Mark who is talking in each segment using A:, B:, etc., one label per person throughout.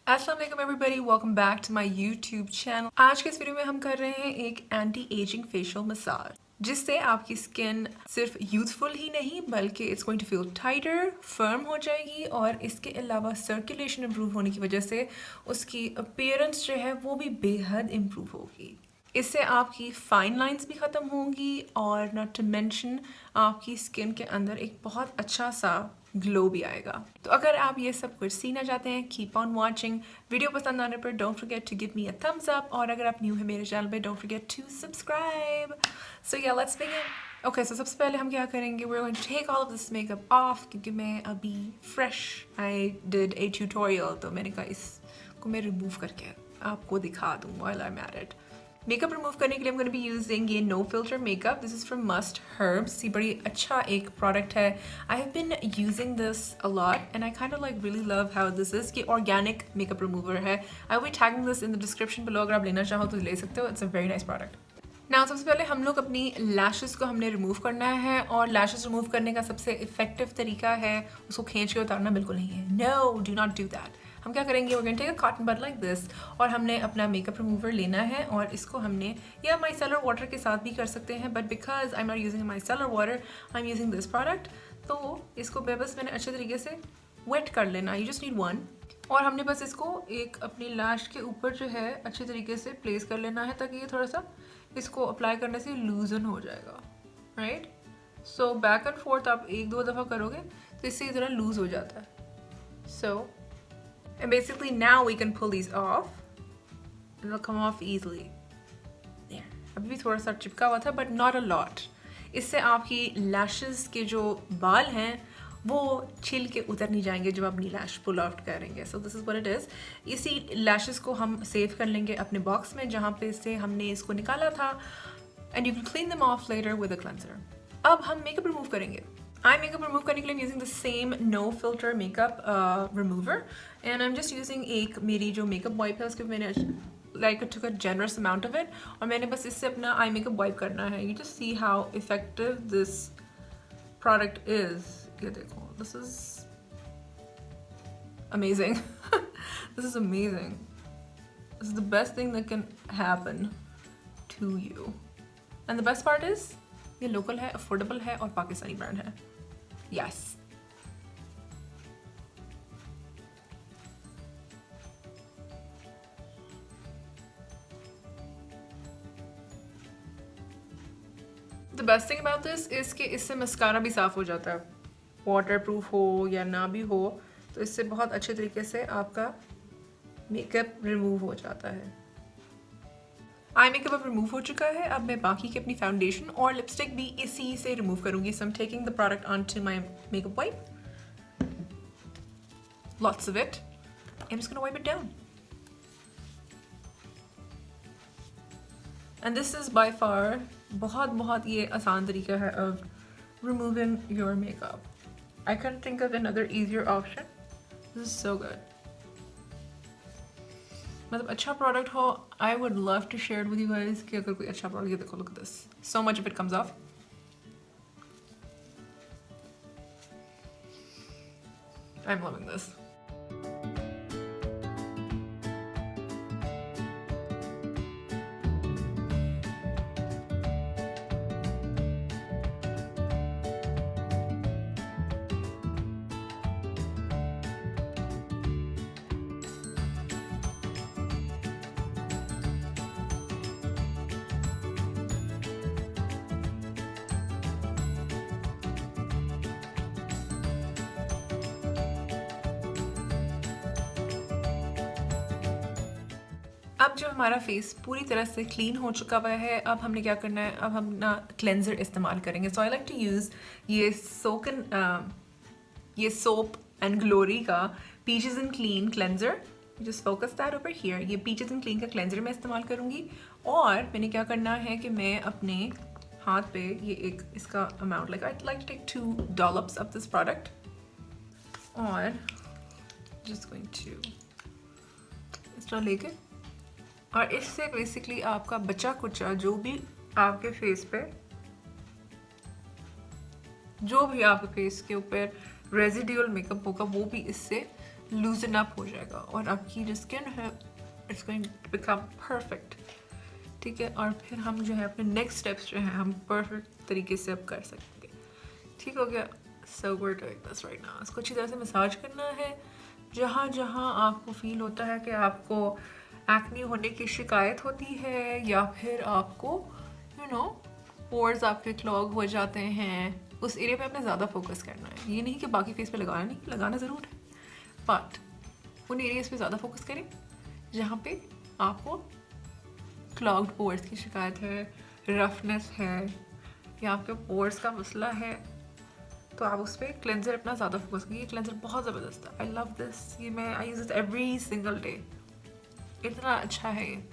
A: अस्सलाम वालेकुम everybody, welcome back to my YouTube channel. आज के इस वीडियो में हम कर रहे हैं एक एंटी एजिंग फेशियल मसाज, जिससे आपकी स्किन सिर्फ यूथफुल ही नहीं बल्कि it's going to feel tighter, firm हो जाएगी और इसके अलावा सर्कुलेशन इम्प्रूव होने की वजह से उसकी अपीयरेंस जो है वो भी बेहद इम्प्रूव होगी। इससे आपकी फाइन लाइंस भी ख़त्म होंगी और नॉट टू मेंशन आपकी स्किन के अंदर एक बहुत अच्छा सा ग्लो भी आएगा। तो अगर आप ये सब कुछ सीखना चाहते हैं, कीप ऑन वॉचिंग। वीडियो पसंद आने पर don't forget to give me a thumbs up, और अगर आप न्यू है मेरे चैनल पे don't forget to subscribe. So yeah let's begin. Okay, सो सबसे पहले हम क्या करेंगे, we are going to take all of this makeup off, क्योंकि मैं अभी fresh I did a tutorial, तो मैंने कहा इसको मैं रिमूव करके आपको दिखा दूँ while I am at it. Makeup remove करने के लिए I'm going to be using ये no filter makeup. This is from must herbs. ये बड़ी अच्छा एक प्रोडक्ट है। I have been using this a lot and I kind of like really love how this is. कि organic makeup remover है। I will be tagging this in the description below, अगर आप लेना चाहो तो ले सकते हो। It's a very nice product. Now सबसे पहले हम लोग अपनी लैशेस को हमने रिमूव करना है, और लैशेस रिमूव करने का सबसे इफेक्टिव तरीका है उसको खींच के उतारना बिल्कुल नहीं है। No, do not do that. हम क्या करेंगे, we going to take a cotton bud like this, और हमने अपना मेकअप रिमूवर लेना है और इसको हमने या माइसेलर वाटर के साथ भी कर सकते हैं, but because I am not using micellar water, I am using this product. तो इसको बस मैंने अच्छे तरीके से वेट कर लेना, यू जस्ट नीड वन। और हमने बस इसको एक अपनी लैश के ऊपर जो है अच्छे तरीके से प्लेस कर लेना है, ताकि ये थोड़ा सा इसको अप्लाई करने से लूजन हो जाएगा, right. So back and fourth आप एक दो दफ़ा करोगे तो इससे इतना लूज हो जाता है। सो and basically now we can pull these off and they'll come off easily. There. अभी भी थोड़ा सा चिपका हुआ था, but not a lot. इससे आपकी लैशेस के जो बाल हैं वो छिल के उतर नहीं जाएंगे जब आप अपनी लैश पुल आउट करेंगे। So this is what it is. इसी लैशेस को हम सेव कर लेंगे अपने बॉक्स में, जहाँ पे से हमने इसको निकाला था, and you can clean them off later with a cleanser. अब हम मेकअप रिमूव करेंगे। आई मेकअप रिमूव करने के लिए using the same no filter makeup remover, and I am just using एक मेरी जो मेकअप वाइप है उसके मैंने like took a generous amount of it, और मैंने बस इससे अपना आई मेकअप वाइप करना है। You just see how effective this product is. ये देखो, this is amazing. This is amazing. This is the best thing that can happen to you, and the best part is ये local है, affordable है और Pakistani brand है। Yes. The best thing about this is कि इससे mascara भी साफ हो जाता है, वाटर प्रूफ हो या ना भी हो, तो इससे बहुत अच्छे तरीके से आपका मेकअप रिमूव हो जाता है। आई मेकअप अब रिमूव हो चुका है। अब मैं बाकी की अपनी फाउंडेशन और लिपस्टिक भी इसी से रिमूव करूंगी। So I am taking the product on to my makeup wipe, lots of it. I'm just gonna wipe it down. And this is by far बहुत ये आसान तरीका है of removing your makeup. I couldn't think of another easier option. This is so good. मतलब अच्छा product हो, I would love to share it with you guys कि अगर कोई अच्छा प्रोडक्ट, ये देखो, look at this. So much of it comes off. I'm loving this. अब जो हमारा फेस पूरी तरह से क्लीन हो चुका हुआ है, अब हमने क्या करना है, अब हम ना क्लेंजर इस्तेमाल करेंगे। सो आई लाइक टू यूज़ ये सोप एंड ग्लोरी का peaches and clean cleanser. Just focus that over here. ये पीचेस एंड क्लीन का क्लेंजर मैं इस्तेमाल करूँगी, और मैंने क्या करना है कि मैं अपने हाथ पे ये एक इसका amount, like I like to take 2 dollops of this product, और जस्ट गोइंग टू इस तरह लेके, और इससे बेसिकली आपका बचा कुचा जो भी आपके फेस पे, जो भी आपके फेस के ऊपर रेजिड्यूअल मेकअप होगा वो भी इससे लूजन अप हो जाएगा और आपकी जो स्किन है it's going to become perfect. ठीक है, और फिर हम जो है अपने नेक्स्ट स्टेप्स जो हैं हम परफेक्ट तरीके से अब कर सकेंगे। ठीक हो गया। So we are doing this right now. इसको अच्छी तरह से मसाज करना है। जहाँ जहाँ आपको फील होता है कि आपको एक्ने होने की शिकायत होती है या फिर आपको यू नो पोर्स आपके क्लॉग हो जाते हैं, उस एरिया पे आपने ज़्यादा फोकस करना है। ये नहीं कि बाकी फेस पे लगाना नहीं, लगाना ज़रूर है, बट उन एरियाज़ पे ज़्यादा फोकस करें जहाँ पे आपको क्लॉग्ड पोर्स की शिकायत है, रफनेस है या आपके पोर्स का मसला है, तो आप उस पर क्लेंजर अपना ज़्यादा फोकस करिए। ये क्लेंजर बहुत ज़बरदस्त है, आई लव दिस। ये मैं I use it every single day, इतना अच्छा है ये।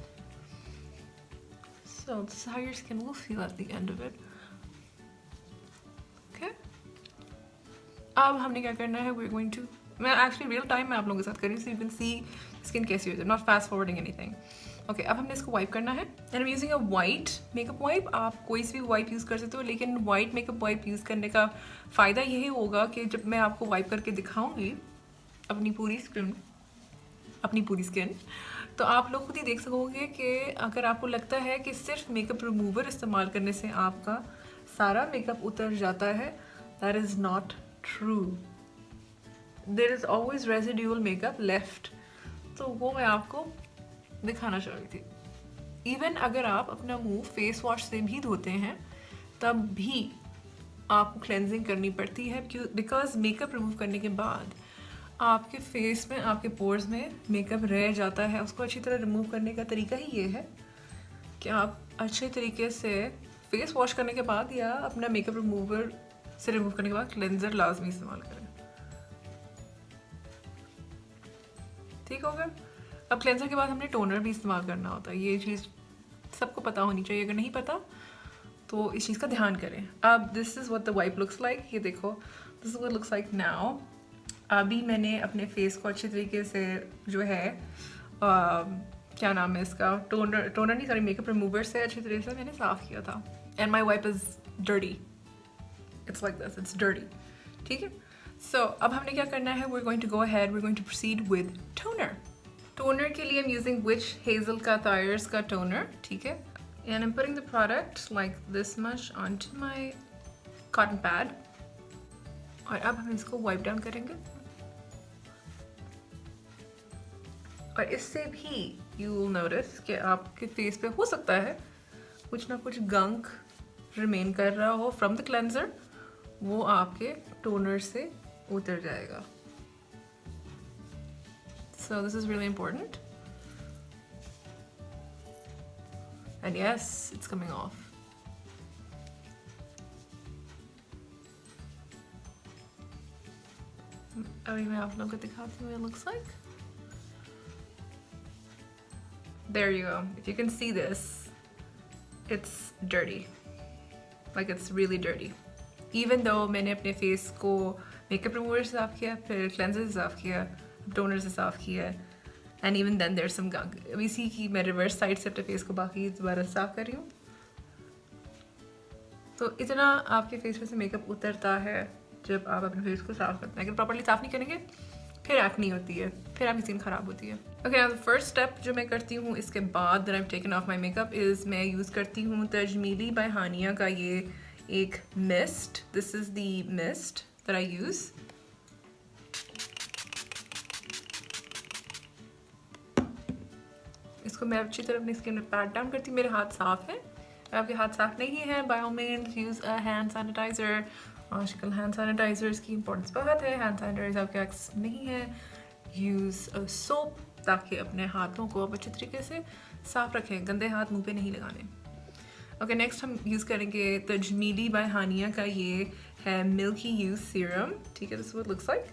A: So this is how your skin will feel at the end of it. Okay? अब हमने क्या करना है, we're going to, मैं एक्चुअली रियल टाइम में आप लोगों के साथ कर रही हूँ, so you can see skin कैसी हो जाए, not fast forwarding anything. Okay, अब हमने इसको वाइप करना है and I am using a white makeup wipe. आप कोई सी भी वाइप यूज़ कर सकते हो, लेकिन वाइट मेकअप वाइप यूज़ करने का फ़ायदा यही होगा कि जब मैं आपको वाइप करके दिखाऊंगी अपनी पूरी स्किन, तो आप लोग खुद ही देख सकोगे कि अगर आपको लगता है कि सिर्फ मेकअप रिमूवर इस्तेमाल करने से आपका सारा मेकअप उतर जाता है, that is not true. There is always residual makeup left, तो वो मैं आपको दिखाना चाह रही थी। इवन अगर आप अपना मुंह फेस वॉश से भी धोते हैं तब भी आपको क्लेंजिंग करनी पड़ती है, क्यों? बिकॉज मेकअप रिमूव करने के बाद आपके फेस में, आपके पोर्स में मेकअप रह जाता है। उसको अच्छी तरह रिमूव करने का तरीका ही ये है कि आप अच्छे तरीके से फेस वॉश करने के बाद या अपना मेकअप रिमूवर से रिमूव करने के बाद क्लेंजर लाजमी इस्तेमाल करें। ठीक होगा। अब क्लेंजर के बाद हमने टोनर भी इस्तेमाल करना होता है, ये चीज़ सबको पता होनी चाहिए। अगर नहीं पता तो इस चीज़ का ध्यान करें। अब this is what the wipe looks like. ये देखो, this is what looks like now. अभी मैंने अपने फेस को अच्छी तरीके से जो है क्या नाम है इसका, टोनर नहीं, सॉरी, मेकअप रिमूवर से अच्छी तरीके से मैंने साफ़ किया था। And my wipe is dirty, it's like this, it's dirty. ठीक है, सो अब हमने क्या करना है, we are going to go ahead, we are going to proceed with toner. Toner के लिए I'm using Witch Hazel का Thyres का टोनर। ठीक है, and I'm putting the product like this much onto my cotton pad। और अब हम इसको वाइप डाउन करेंगे और इससे भी you will notice कि आपके फेस पे हो सकता है कुछ ना कुछ गंक रिमेन कर रहा हो फ्रॉम द क्लेंजर, वो आपके टोनर से उतर जाएगा। So this is really important. And yes, it's coming off. अभी मैं आप लोगों को दिखाती हूँ, it looks like. There you go. If you can see this, it's dirty. Like it's really dirty. Even though मैंने अपने फेस को मेकअप रिमूवर से साफ किया, फिर क्लेंजर से साफ किया, टोनर से साफ किया है, एंड इवन देन देयर सम गंक। अब इसी की मैं रिवर्स साइड से अपने फेस को बाकी दोबारा साफ कर रही हूँ। तो इतना आपके फेस में से मेकअप उतरता है जब आप अपने फेस को साफ करते हैं। अगर प्रॉपर्ली साफ नहीं करेंगे फिर एक्ने होती है, फिर आपकी स्किन ख़राब होती है। Okay, now the first step जो मैं करती हूँ इसके बाद that I am taken of my makeup is मैं यूज़ करती हूँ तजमीली बाय हानिया का ये एक mist. This is the mist that I use. इसको मैं अच्छी तरह अपनी स्किन में पैट डाउन करती हूँ। मेरे हाथ साफ हैं, अगर आपके हाथ साफ नहीं है by all means use a hand sanitiser. आजकल हैंड सैनिटाइजर्स की इंपॉर्टेंस बहुत है। हैंड सैनिटाइजर आपके एक्सेस नहीं है, यूज़ अ सोप ताकि अपने हाथों को आप अच्छे तरीके से साफ रखें, गंदे हाथ मुंह पे नहीं लगाने। ओके, नेक्स्ट हम यूज़ करेंगे तजमीली बाय हानिया का ये है मिल्की यूज सीरम। ठीक है, दिस व्हाट लुक्स लाइक,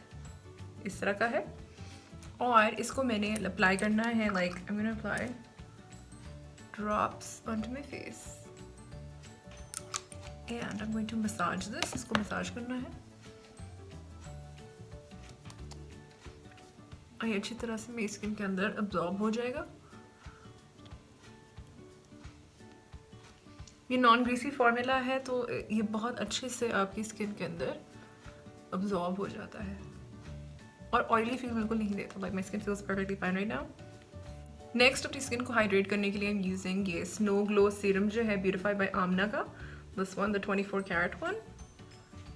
A: इस तरह का है। और इसको मैंने अप्लाई करना है, like I am gonna apply drops onto my face and I am going to massage this. इसको मसाज करना है और ये अच्छी तरह से मेरी स्किन के अंदर अब्जॉर्ब हो जाएगा। ये नॉन ग्रीसी फॉर्मूला है तो ये बहुत अच्छे से आपकी स्किन के अंदर अब्जॉर्ब हो जाता है। और ऑयली फील बिल्कुल नहीं देता. Like my skin feels perfectly fine right now. Next अपनी स्किन को हाइड्रेट करने के लिए आई एम यूजिंग ये स्नो ग्लो सीरम जो है ब्यूटिफाई बाय आमना का. This one the 24 carat one.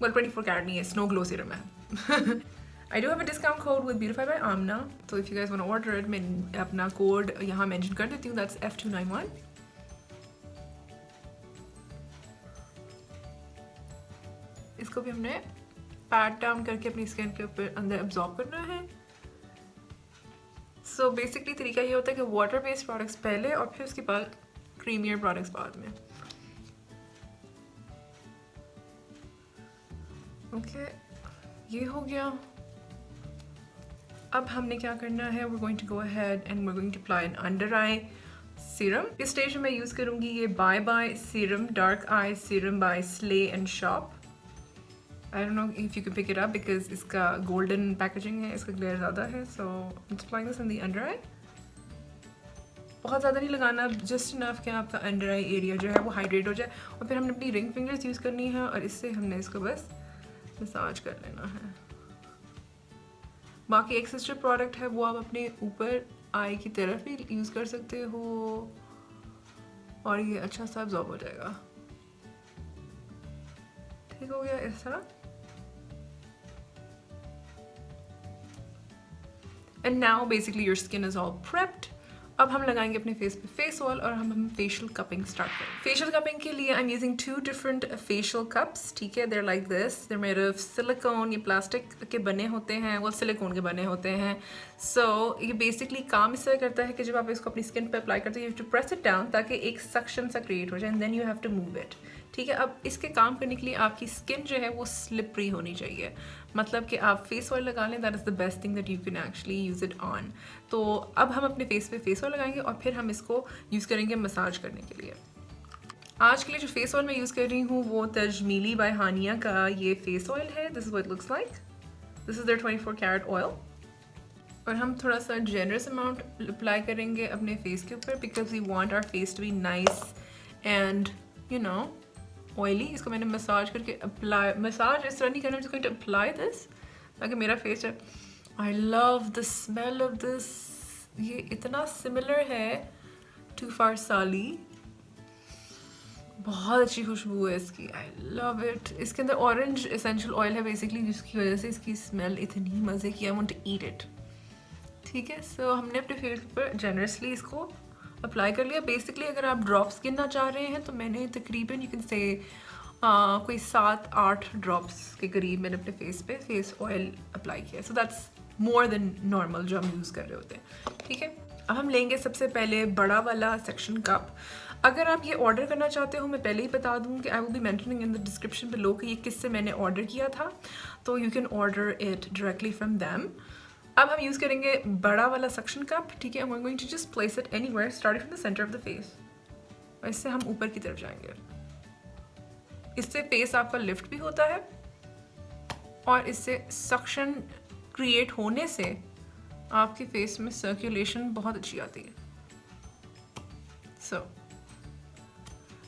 A: Well 24 carat नहीं है, स्नो ग्लो सीरम है. I do have a discount code with Beautify by Amna, so if you guys want to order it, मैं अपना code यहाँ mention कर देती हूँ. That's F291. इसको भी हमने पैट डाउन करके अपनी स्किन के ऊपर अंदर एब्जॉर्ब करना है. सो बेसिकली तरीका ये होता है कि वाटर बेस्ड प्रोडक्ट्स पहले और फिर उसके बाद क्रीमियर प्रोडक्ट्स बाद में. ओके, ये हो गया. अब हमने क्या करना है, we're going to go ahead and we're going to apply an under eye serum. इस स्टेज में मैं यूज़ करूँगी ये Bye Bye Serum Dark Eye Serum by Slay and Shop. I don't know if you can pick it up because इसका golden packaging है, इसका glare ज़्यादा है. So I'm applying this on the under eye. बहुत ज़्यादा नहीं लगाना, just enough कि आपका under eye area जो है वो hydrate हो जाए. और फिर हमने अपनी ring fingers यूज़ करनी है और इससे हमने इसको बस मसाज कर लेना है. बाकी एक सिस्टर प्रोडक्ट है वो आप अपने ऊपर आई की तरफ भी यूज़ कर सकते हो और ये अच्छा सा एब्जॉर्ब हो जाएगा. ठीक हो गया इस तरह. And now basically your skin is all prepped. अब हम लगाएंगे अपने फेस पे फेस ऑयल और हम फेशियल कपिंग स्टार्ट करेंगे. फेशियल कपिंग के लिए I am using 2 different facial cups. ठीक है, they're like this. They're made of silicone. ये प्लास्टिक के बने होते हैं, वो सिलिकॉन के बने होते हैं. सो ये बेसिकली काम इस तरह करता है कि जब आप इसको अपनी स्किन पे अप्लाई करते हो, you have to press it down ताकि एक सक्शन सा क्रिएट हो जाए and then you have to move it. ठीक है, अब इसके काम करने के लिए आपकी स्किन जो है वो स्लिपरी होनी चाहिए. मतलब कि आप फेस ऑयल लगा लें, that is the best thing that you can actually use it on. तो अब हम अपने फेस पे फेस ऑयल लगाएंगे और फिर हम इसको यूज़ करेंगे मसाज करने के लिए. आज के लिए जो फेस ऑयल मैं यूज़ कर रही हूँ वो तजमीली बाय हानिया का ये फेस ऑयल है. This is what it looks like. This is their 24 carat oil. और हम थोड़ा सा जेनरस अमाउंट अप्लाई करेंगे अपने फेस के ऊपर because we want our face to be nice and you know oily. इसको मैंने मसाज करके अप्लाई, मसाज इस तरह नहीं करना, जिसको अप्लाई दिस ताकि मेरा फेस है. I love the smell of this. ये इतना सिमिलर है टू फारसाली. बहुत अच्छी खुशबू है इसकी. I love it. इसके अंदर ऑरेंज एसेंशियल ऑयल है बेसिकली, जिसकी वजह से इसकी स्मेल इतनी मज़े की. I want to eat it. ठीक है, सो हमने अपने फेस पर जेनरसली इसको अप्लाई कर लिया. बेसिकली अगर आप ड्रॉप्स गिनना चाह रहे हैं तो मैंने तकरीबन यू कैन से कोई 7-8 ड्रॉप्स के करीब मैंने अपने फेस पे फेस ऑयल अप्लाई किया. So that's more than normal जो हम यूज़ कर रहे होते हैं. ठीक है, अब हम लेंगे सबसे पहले बड़ा वाला सेक्शन कप. अगर आप ये ऑर्डर करना चाहते हो, मैं पहले ही बता दूँ कि आई will B mentioning in the description below कि ये किससे मैंने ऑर्डर किया था, तो you can order it directly from them. अब हम यूज़ करेंगे बड़ा वाला सक्शन कप. ठीक है, we are going to just place it anywhere starting from the centre of the face. और इससे हम ऊपर की तरफ जाएंगे. इससे फेस आपका लिफ्ट भी होता है और इससे सक्शन क्रिएट होने से आपके फेस में सर्कुलेशन बहुत अच्छी आती है. सो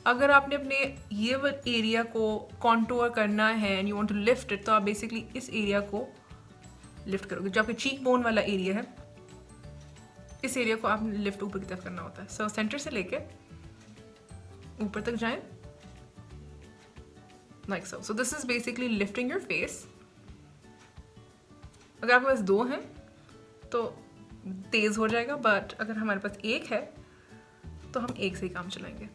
A: अगर आपने अपने ये एरिया को कॉन्टूर करना है and you want to lift it, तो आप बेसिकली इस एरिया को लिफ्ट करोगे. जो आपके चीक बोन वाला एरिया है, इस एरिया को आपने लिफ्ट ऊपर की तरफ करना होता है. सो सेंटर से लेके ऊपर तक जाएं like so. So this is basically lifting your face. अगर आपके पास 2 हैं तो तेज हो जाएगा, बट अगर हमारे पास 1 है तो हम 1 से ही काम चलाएंगे.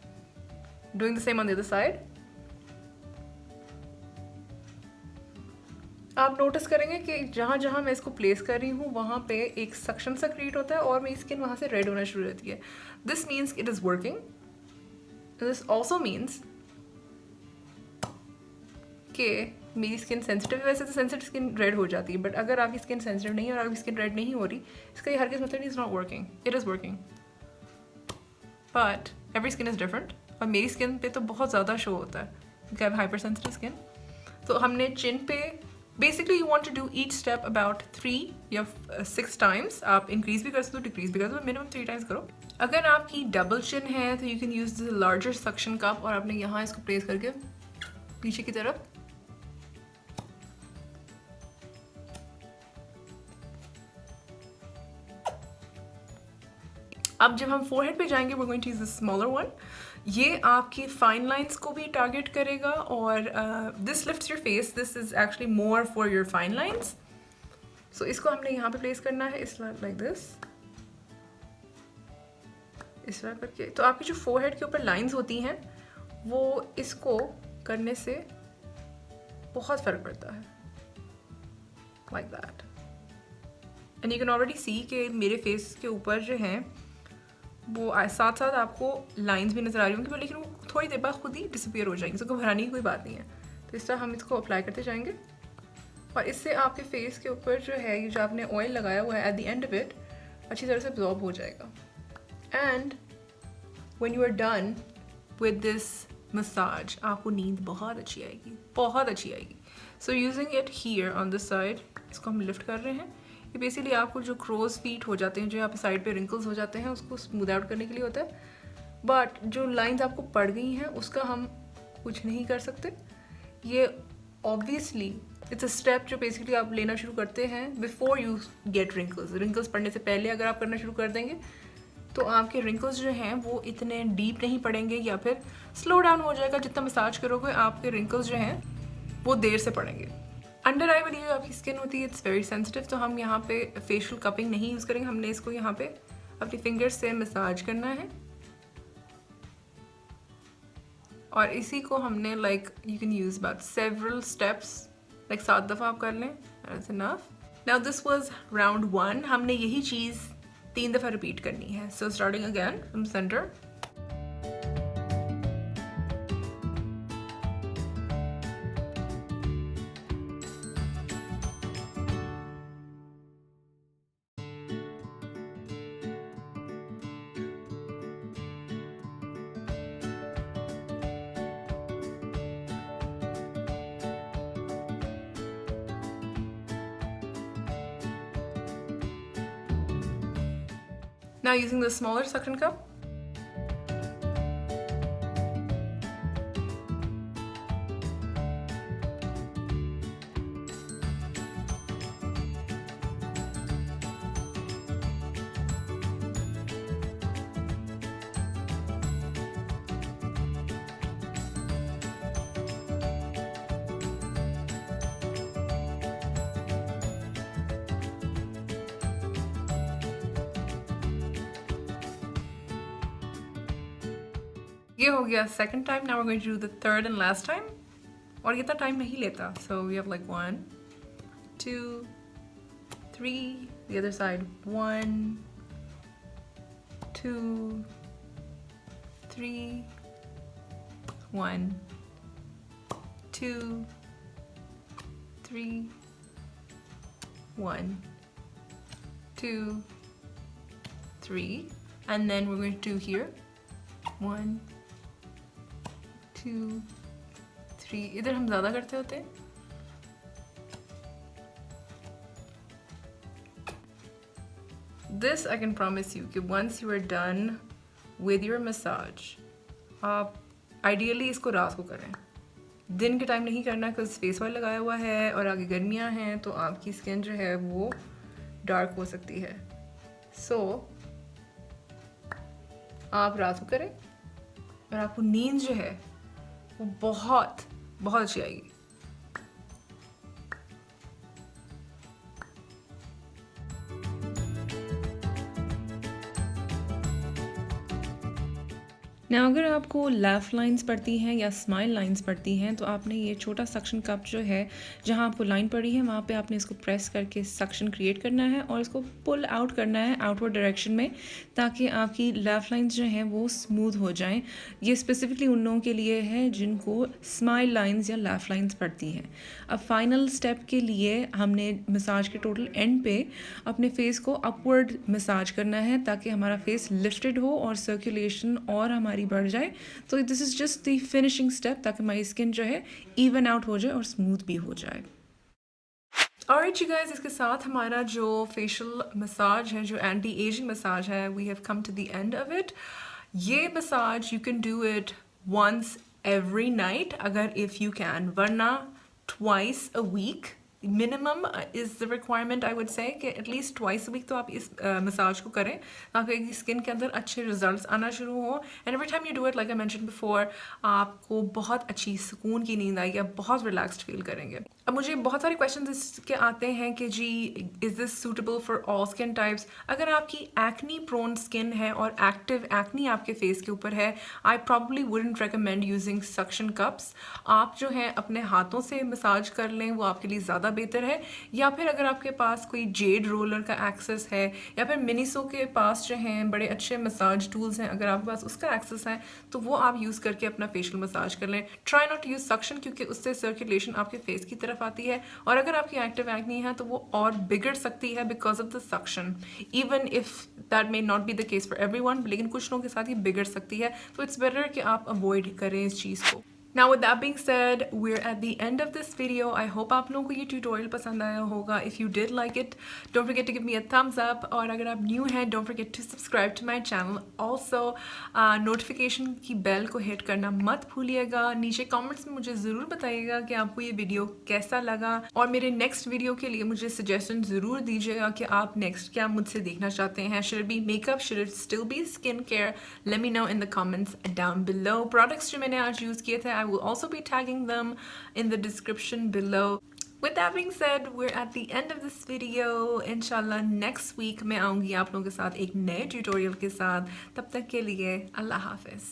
A: Doing the same on the other side. आप नोटिस करेंगे कि जहाँ जहाँ मैं इसको प्लेस कर रही हूँ वहाँ पे एक सक्शन सा क्रिएट होता है और मेरी स्किन वहाँ से रेड होना शुरू होती है. This means it is working. This also means कि मेरी स्किन सेंसिटिव है. वैसे तो सेंसिटिव स्किन रेड हो जाती है, बट अगर आपकी स्किन सेंसिटिव नहीं है और आपकी स्किन रेड नहीं हो रही, इसका ये हर किस मतलब is not working. It is working, but every skin is different. और मेरी स्किन पे तो बहुत ज़्यादा शो होता है क्योंकि I have hyper sensitive skin. तो हमने चिन पे basically you want to do each step about 3 या 6 टाइम्स. आप इंक्रीज भी कर सकते हो, डिक्रीज भी कर सकते हो, मिनिमम 3 टाइम्स करो. अगर आपकी डबल चिन है तो you can use the larger suction cup और आपने यहाँ इसको प्लेस करके पीछे की तरफ अब जब हम फोरहेड पे जाएंगे we're going to use the smaller one. ये आपकी फाइन लाइंस को भी टारगेट करेगा और this lifts your face. This is actually more for your fine lines. So इसको हमने यहाँ पे प्लेस करना है इस लाइक दिस, इस तरह करके. तो आपकी जो फोरहेड के ऊपर लाइंस होती हैं वो इसको करने से बहुत फर्क पड़ता है, like that. And you can already see कि मेरे फेस के ऊपर जो हैं वो साथ साथ आपको लाइंस भी नज़र आ रही होंगी, लेकिन वो थोड़ी देर बाद खुद ही डिसअपियर हो जाएंगी. इसको घबराने की कोई बात नहीं है. तो इस तरह हम इसको अप्लाई करते जाएंगे और इससे आपके फेस के ऊपर जो है ये जो आपने ऑयल लगाया हुआ है at the end of it अच्छी तरह से अब्जॉर्ब हो जाएगा. And when you are done with this massage आपको नींद बहुत अच्छी आएगी, बहुत अच्छी आएगी. So using it here on this side, इसको हम लिफ्ट कर रहे हैं. ये बेसिकली आपको जो क्रोज फीट हो जाते हैं, जो यहाँ पे साइड पे रिंकल्स हो जाते हैं, उसको स्मूथ आउट करने के लिए होता है. बट जो लाइंस आपको पड़ गई हैं उसका हम कुछ नहीं कर सकते. ये ऑब्वियसली इट्स अ स्टेप जो बेसिकली आप लेना शुरू करते हैं before you get wrinkles. Wrinkles पड़ने से पहले अगर आप करना शुरू कर देंगे तो आपके रिंकल्स जो हैं वो इतने डीप नहीं पड़ेंगे या फिर स्लो डाउन हो जाएगा. जितना मसाज करोगे आपके रिंकल्स जो हैं वो देर से पड़ेंगे. अंडर आई वाली जो आपकी स्किन होती है इट्स वेरी सेंसिटिव, तो हम यहाँ पे फेशियल कपिंग नहीं यूज़ करेंगे. हमने इसको यहाँ पे अपनी फिंगर्स से मसाज करना है और इसी को हमने like you can use about several steps, like 7 दफ़ा आप कर लें. That's enough. Now this was round 1. हमने यही चीज़ 3 दफ़ा रिपीट करनी है. So starting again from centre. Now using the smaller suction cup, ये हो गया second time. Now we are going to do the third and last time. और ये इतना टाइम नहीं लेता. So we have like 1 2 3, the other side 1 2 3 1 2 3 1 2 3, and then we're going to do here 1 2 3. इधर हम ज़्यादा करते होते हैं. This I can promise you कि once you are done with your massage, आप ideally इसको रात को करें. दिन के टाइम नहीं करना बिकॉज फेस ऑयल लगाया हुआ है और आगे गर्मियाँ हैं तो आपकी स्किन जो है वो डार्क हो सकती है. सो आप रात को करें और आपको नींद जो है वो बहुत बहुत अच्छी आएगी. ना अगर आपको लैफ लाइंस पड़ती हैं या स्माइल लाइंस पड़ती हैं तो आपने ये छोटा सक्शन कप जो है जहाँ आपको लाइन पड़ी है वहाँ पे आपने इसको प्रेस करके सक्शन क्रिएट करना है और इसको पुल आउट करना है आउटवर्ड डायरेक्शन में ताकि आपकी लैफ लाइंस जो हैं वो स्मूथ हो जाएं. ये स्पेसिफिकली उन लोगों के लिए है जिनको स्माइल लाइंस या लैफ लाइंस पड़ती हैं. अब फाइनल स्टेप के लिए हमने मसाज के टोटल एंड पे अपने फेस को अपवर्ड मसाज करना है ताकि हमारा फेस लिफ्टेड हो और सर्कुलेशन और हमारी बढ़ जाए. तो this is just the finishing step ताकि हमारी स्किन जो है इवन आउट हो जाए और स्मूथ भी हो जाए. ऑलराइट यू गाइस, इसके साथ हमारा जो फेशियल मसाज है, जो एंटी एजिंग मसाज है, we have come to the end of it. ये massage you can do it once every night अगर इफ़ यू कैन, वरना twice a week minimum is the requirement I would say कि at least twice week तो आप इस massage को करें ताकि स्किन के अंदर अच्छे रिजल्ट्स आना शुरू हो। And every time you do it like I mention before, आपको बहुत अच्छी सुकून की नींद आएगी, आप बहुत रिलैक्स्ड फील करेंगे। अब मुझे बहुत सारे क्वेश्चन इसके आते हैं कि जी is this suitable for all skin types. अगर आपकी एक्नी प्रोन स्किन है और एक्टिव एक्नी आपके फेस के ऊपर है, I probably wouldn't recommend using suction cups. आप जो है अपने हाथों से मसाज कर लें, वो आपके लिए ज़्यादा बेहतर है। या फिर अगर आपके पास कोई जेड रोलर का एक्सेस है या फिर मिनीसो के पास जो हैं बड़े अच्छे मसाज टूल्स हैं, अगर आपके पास उसका एक्सेस है तो वो आप यूज़ करके अपना फेशियल मसाज कर लें। Try not to use suction क्योंकि उससे सर्कुलेशन आपके फेस की तरफ आती है और अगर आपकी एक्टिव एक्नी है तो वो और बिगड़ सकती है because of the suction. Even if that may not be the case for everyone, लेकिन कुछ लोगों के साथ ये बिगड़ सकती है, तो इट्स बेटर कि आप अवॉइड करें इस चीज़ को। Now with that being said, we're at the end of this video. I hope आप लोगों को ये tutorial पसंद आया होगा. If you did like it, don't forget to give me a thumbs up. और अगर आप new हैं, don't forget to subscribe to my channel. Also, notification की bell को hit करना मत भूलिएगा. नीचे comments में मुझे ज़रूर बताइएगा कि आपको ये video कैसा लगा और मेरे next video के लिए मुझे suggestion ज़रूर दीजिएगा कि आप next क्या मुझसे देखना चाहते हैं. Should it be makeup? Should it still be skincare? Let me know in the comments down below. Products जो मैंने आज use किए थे, I will also be tagging them in the description below. With that being said, we're at the end of this video. Inshallah next week मैं आऊँगी आप लोगों के साथ एक नए tutorial के साथ. तब तक के लिए अल्लाह हाफिज़.